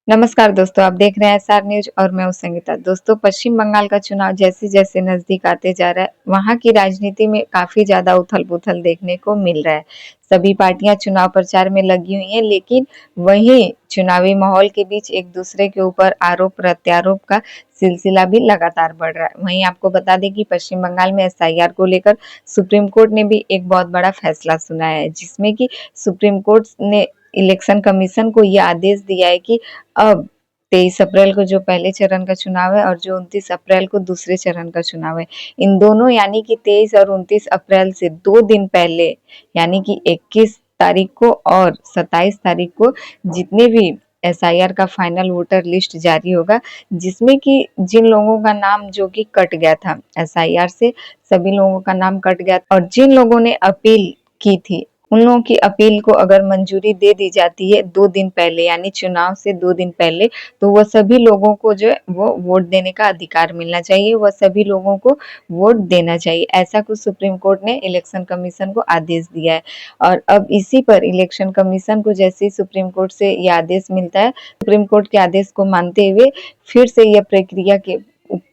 नमस्कार दोस्तों, आप देख रहे हैं एसआर न्यूज़ और मैं हूँ संगीता। दोस्तों, पश्चिम बंगाल का चुनाव जैसे-जैसे नज़दीक आते जा रहा है, वहाँ की राजनीति में काफ़ी ज़्यादा उथल-पुथल देखने को मिल रहा है। सभी पार्टियाँ चुनाव प्रचार में लगी हुई हैं, लेकिन वहीं चुनावी माहौल के बीच एक-दूसरे के ऊपर आरोप-प्रत्यारोप का सिलसिला भी लगातार बढ़ रहा है। वहीं आपको बता दें कि पश्चिम बंगाल में एसआईआर को लेकर सुप्रीम कोर्ट ने भी एक बहुत बड़ा फैसला सुनाया है, जिसमें कि सुप्रीम कोर्ट ने इलेक्शन कमीशन को ये आदेश दिया है कि अब 23 अप्रैल को जो पहले चरण का चुनाव है और जो 29 अप्रैल को दूसरे चरण का चुनाव है, इन दोनों यानी कि 23 और 29 अप्रैल से 2 दिन पहले यानी कि 21 तारीख को और 27 तारीख को जितने भी एसआईआर का फाइनल वोटर लिस्ट जारी होगा, जिसमें कि जिन लोगों का नाम जो कि कट गया था एसआईआर से, सभी लोगों का नाम कट गया और जिन लोगों ने अपील की थी, उन लोगों की अपील को अगर मंजूरी दे दी जाती है 2 दिन पहले यानी चुनाव से 2 दिन पहले, तो वह सभी लोगों को जो है वो वोट देने का अधिकार मिलना चाहिए, वह सभी लोगों को वोट देना चाहिए। ऐसा कुछ सुप्रीम कोर्ट ने इलेक्शन कमीशन को आदेश दिया है और अब इसी पर इलेक्शन कमीशन को जैसे ही सुप्रीम कोर्ट से ये आदेश मिलता है, सुप्रीम कोर्ट के आदेश को मानते हुए फिर से यह प्रक्रिया के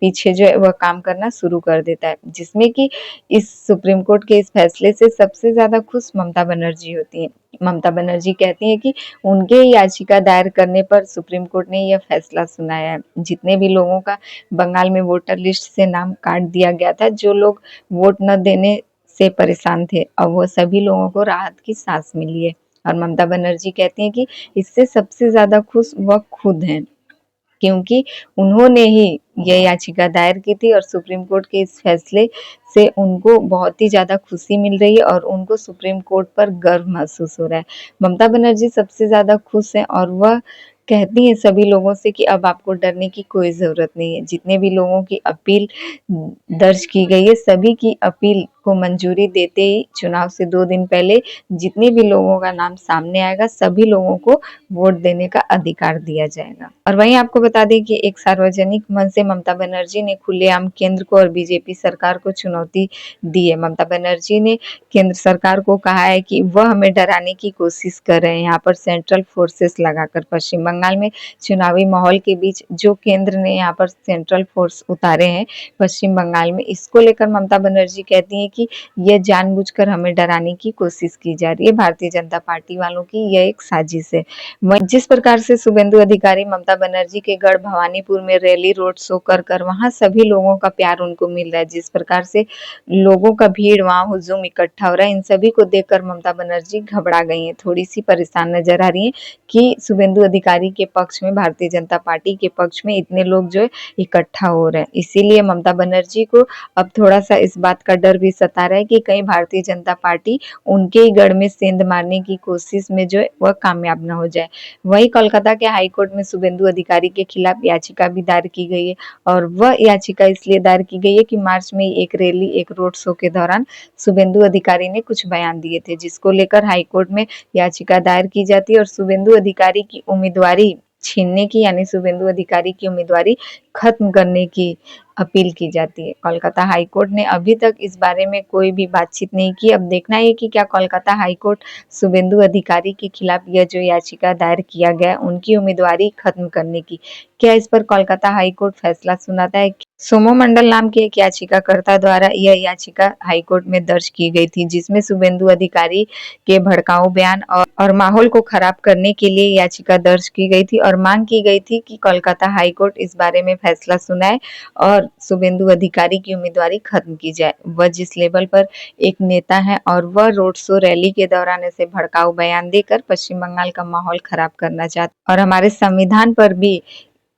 पीछे जो है वह काम करना शुरू कर देता है, जिसमें कि इस सुप्रीम कोर्ट के इस फैसले से सबसे ज़्यादा खुश ममता बनर्जी होती हैं। ममता बनर्जी कहती हैं कि उनके याचिका दायर करने पर सुप्रीम कोर्ट ने यह फैसला सुनाया है। जितने भी लोगों का बंगाल में वोटर लिस्ट से नाम काट दिया गया था, जो लोग वोट न देने से परेशान थे, अब वो सभी लोगों को राहत की सांस मिली है और ममता बनर्जी कहती हैं कि इससे सबसे ज़्यादा खुश वह खुद हैं। क्योंकि उन्होंने ही ये याचिका दायर की थी और सुप्रीम कोर्ट के इस फैसले से उनको बहुत ही ज़्यादा खुशी मिल रही है और उनको सुप्रीम कोर्ट पर गर्व महसूस हो रहा है। ममता बनर्जी सबसे ज़्यादा खुश हैं और वह कहती हैं सभी लोगों से कि अब आपको डरने की कोई ज़रूरत नहीं है। जितने भी लोगों की अपील दर्ज की गई है, सभी की अपील को मंजूरी देते ही चुनाव से 2 दिन पहले जितने भी लोगों का नाम सामने आएगा, सभी लोगों को वोट देने का अधिकार दिया जाएगा। और वहीं आपको बता दें कि एक सार्वजनिक मंच से ममता बनर्जी ने खुलेआम केंद्र को और बीजेपी सरकार को चुनौती दी है। ममता बनर्जी ने केंद्र सरकार को कहा है कि वह हमें डराने की कोशिश कर रहे हैं। यहाँ पर सेंट्रल फोर्सेस लगाकर पश्चिम बंगाल में चुनावी माहौल के बीच जो केंद्र ने यहाँ पर सेंट्रल फोर्स उतारे हैं पश्चिम बंगाल में, इसको लेकर ममता बनर्जी कहती हैं कि यह जानबूझकर हमें डराने की कोशिश की जा रही है। भारतीय जनता पार्टी वालों की यह एक साजिश है। जिस प्रकार से शुभेंदु अधिकारी ममता बनर्जी के गढ़ भवानीपुर में रैली रोड शो कर वहां सभी लोगों का प्यार उनको मिल रहा है, जिस प्रकार से लोगों का भीड़ वहां हुजूम इकट्ठा हो रहा है, इन सभी को देखकर ममता बनर्जी घबरा गई हैं, थोड़ी सी परेशान नजर आ रही हैं कि शुभेंदु अधिकारी के पक्ष में, भारतीय जनता पार्टी के पक्ष में इतने लोग जो है इकट्ठा हो रहे हैं। इसीलिए ममता बनर्जी को अब थोड़ा सा इस बात का डर भी सता रहा है कि कहीं भारतीय जनता पार्टी उनके ही गढ़ में सेंध मारने की कोशिश में जो है वह कामयाब न हो जाए। वहीं कोलकाता के हाई कोर्ट में शुभेंदु अधिकारी के खिलाफ याचिका भी दायर की गई है और वह याचिका इसलिए दायर की गई है कि मार्च में एक रैली, एक रोड शो के दौरान शुभेंदु अधिकारी ने कुछ बयान दिए थे, जिसको लेकर हाई कोर्ट में याचिका दायर की जाती है और शुभेंदु अधिकारी की उम्मीदवारी छीनने की यानी शुभेंदु अधिकारी की उम्मीदवारी खत्म करने की अपील की जाती है। कोलकाता हाई कोर्ट ने अभी तक इस बारे में कोई भी बातचीत नहीं की। अब देखना है कि क्या कोलकाता हाई कोर्ट शुभेंदु अधिकारी के खिलाफ यह जो याचिका दायर किया गया उनकी उम्मीदवारी खत्म करने की, क्या इस पर कोलकाता हाई कोर्ट फैसला सुनाता है। सोमो मंडल नाम के एक याचिकाकर्ता द्वारा यह याचिका हाई कोर्ट में दर्ज की गई थी, जिसमें शुभेंदु अधिकारी के भड़काऊ बयान और माहौल को खराब करने के लिए याचिका दर्ज की गई थी और मांग की गई थी कि कोलकाता हाई कोर्ट इस बारे में फैसला सुनाए और शुभेंदु अधिकारी की उम्मीदवारी खत्म की जाए। वह जिस लेवल पर एक नेता है और वह रोड शो रैली के दौरान ऐसे भड़काऊ बयान देकर पश्चिम बंगाल का माहौल खराब करना चाहता और हमारे संविधान पर भी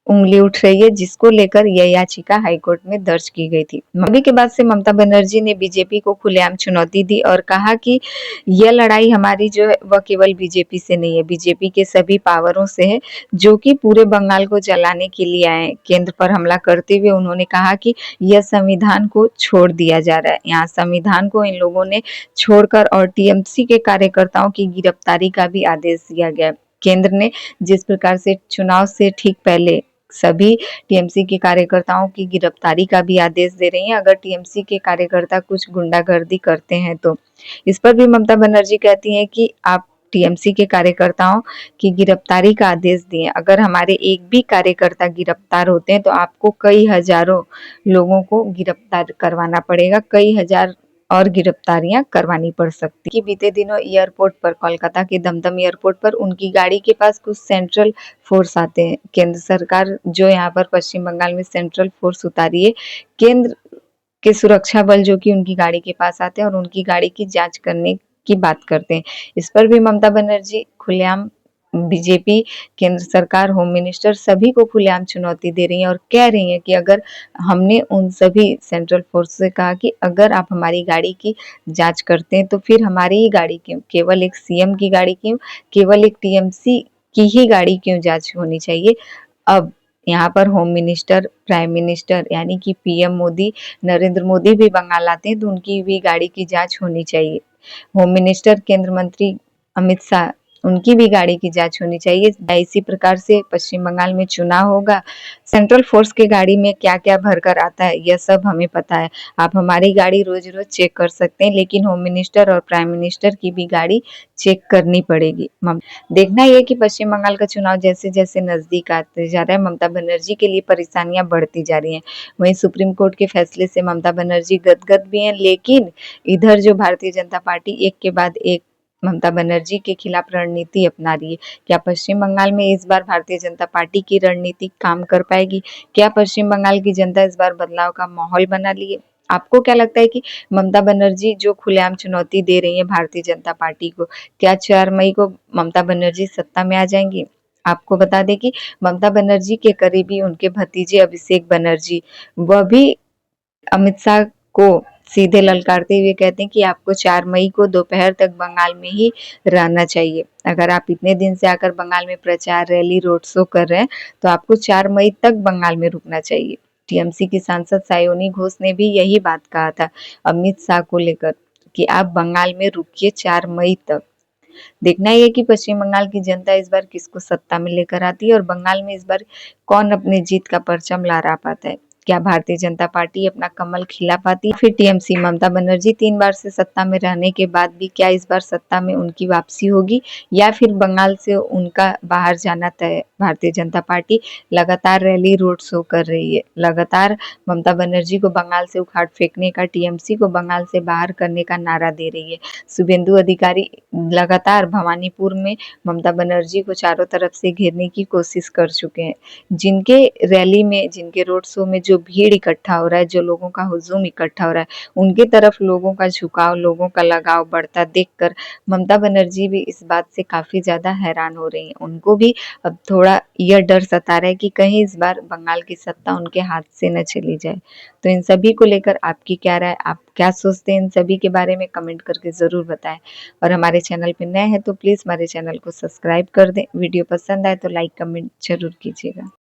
उंगली उठ रही है, जिसको लेकर यह याचिका हाईकोर्ट में दर्ज की गई थी। अभी के बाद से ममता बनर्जी ने बीजेपी को खुलेआम चुनौती दी और कहा कि यह लड़ाई हमारी जो है वह केवल बीजेपी से नहीं है, बीजेपी के सभी पावरों से है जो कि पूरे बंगाल को जलाने के लिए आए। केंद्र पर हमला करते हुए उन्होंने कहा कि यह संविधान को छोड़ दिया जा रहा है। यहाँ संविधान को इन लोगों ने छोड़कर और टीएमसी के कार्यकर्ताओं की गिरफ्तारी का भी आदेश दिया गया। केंद्र ने जिस प्रकार से चुनाव से ठीक पहले सभी टीएमसी के कार्यकर्ताओं की गिरफ्तारी का भी आदेश दे रही हैं अगर टीएमसी के कार्यकर्ता कुछ गुंडागर्दी करते हैं तो। इस पर भी ममता बनर्जी कहती हैं कि आप टीएमसी के कार्यकर्ताओं की गिरफ्तारी का आदेश दिए। अगर हमारे एक भी कार्यकर्ता गिरफ्तार होते हैं तो आपको कई हजारों लोगों को गिरफ्तार करवाना पड़ेगा, कई हजार और गिरफ्तारियां करवानी पड़ सकती कि बीते दिनों एयरपोर्ट पर, कोलकाता के दमदम एयरपोर्ट पर उनकी गाड़ी के पास कुछ सेंट्रल फोर्स आते हैं। केंद्र सरकार जो यहाँ पर पश्चिम बंगाल में सेंट्रल फोर्स उतारी है, केंद्र के सुरक्षा बल जो कि उनकी गाड़ी के पास आते हैं और उनकी गाड़ी की जांच करने की बात करते हैं। इस पर भी ममता बनर्जी खुलेआम, बीजेपी, केंद्र सरकार, होम मिनिस्टर सभी को खुलेआम चुनौती दे रही हैं और कह रही हैं कि अगर हमने उन सभी सेंट्रल फोर्स से कहा कि अगर आप हमारी गाड़ी की जांच करते हैं तो फिर हमारी ही गाड़ी क्यों, केवल एक सीएम की गाड़ी क्यों, केवल एक टीएमसी की ही गाड़ी क्यों जांच होनी चाहिए। अब यहाँ पर होम मिनिस्टर, प्राइम मिनिस्टर यानी कि पीएम मोदी, नरेंद्र मोदी भी बंगाल आते हैं तो उनकी भी गाड़ी की जांच होनी चाहिए। होम मिनिस्टर, केंद्र मंत्री अमित शाह, उनकी भी गाड़ी की जांच होनी चाहिए। इसी प्रकार से पश्चिम बंगाल में चुनाव होगा, सेंट्रल फोर्स के गाड़ी में क्या क्या भरकर आता है यह सब हमें पता है। आप हमारी गाड़ी रोज रोज चेक कर सकते हैं, लेकिन होम मिनिस्टर और प्राइम मिनिस्टर की भी गाड़ी चेक करनी पड़ेगी। देखना यह कि पश्चिम बंगाल का चुनाव जैसे जैसे नजदीक आते जा रहा है, ममता बनर्जी के लिए परेशानियां बढ़ती जा रही हैं। वहीं सुप्रीम कोर्ट के फैसले से ममता बनर्जी गदगद भी हैं, लेकिन इधर जो भारतीय जनता पार्टी एक के बाद एक ममता बनर्जी के खिलाफ रणनीति अपना रही है। क्या पश्चिम बंगाल में इस बार भारतीय जनता पार्टी की रणनीति काम कर पाएगी? क्या पश्चिम बंगाल की जनता इस बार बदलाव का माहौल बना ली है? आपको क्या लगता है कि ममता बनर्जी जो खुलेआम चुनौती दे रही है भारतीय जनता पार्टी को, क्या 4 मई को ममता बनर्जी सत्ता में आ जाएंगी? आपको बता दें कि ममता बनर्जी के करीबी उनके भतीजे अभिषेक बनर्जी, वह भी अमित शाह को सीधे ललकारते हुए कहते हैं कि आपको 4 मई को दोपहर तक बंगाल में ही रहना चाहिए। अगर आप इतने दिन से आकर बंगाल में प्रचार, रैली, रोड शो कर रहे हैं तो आपको 4 मई तक बंगाल में रुकना चाहिए। टीएमसी की सांसद सायोनी घोष ने भी यही बात कहा था अमित शाह को लेकर कि आप बंगाल में रुकिए 4 मई तक। देखना ये कि पश्चिम बंगाल की जनता इस बार किसको सत्ता में लेकर आती है और बंगाल में इस बार कौन अपने जीत का परचम लहरा पाता है। क्या भारतीय जनता पार्टी अपना कमल खिला पाती है? फिर टीएमसी, ममता बनर्जी 3 बार से सत्ता में रहने के बाद भी क्या इस बार सत्ता में उनकी वापसी होगी या फिर बंगाल से उनका बाहर जाना तय है? भारतीय जनता पार्टी लगातार रैली, रोड शो कर रही है, लगातार ममता बनर्जी को बंगाल से उखाड़ फेंकने का, टीएमसी को बंगाल से बाहर करने का नारा दे रही है। शुभेंदु अधिकारी लगातार भवानीपुर में ममता बनर्जी को चारों तरफ से घेरने की कोशिश कर चुके हैं। जिनके रैली में, जिनके रोड शो में जो भीड़ इकट्ठा हो रहा है, जो लोगों का हुजूम इकट्ठा हो रहा है, उनके तरफ लोगों का झुकाव, लोगों का लगाव बढ़ता देखकर ममता बनर्जी भी इस बात से काफी ज्यादा हैरान हो रही हैं। उनको भी अब थोड़ा यह डर सता रहा है कि कहीं इस बार बंगाल की सत्ता उनके हाथ से न चली जाए। तो इन सभी को लेकर आपकी क्या राय, आप क्या सोचते हैं इन सभी के बारे में कमेंट करके जरूर बताएं। और हमारे चैनल पे नए हैं तो प्लीज हमारे चैनल को सब्सक्राइब कर दें। वीडियो पसंद आए तो लाइक कमेंट जरूर कीजिएगा।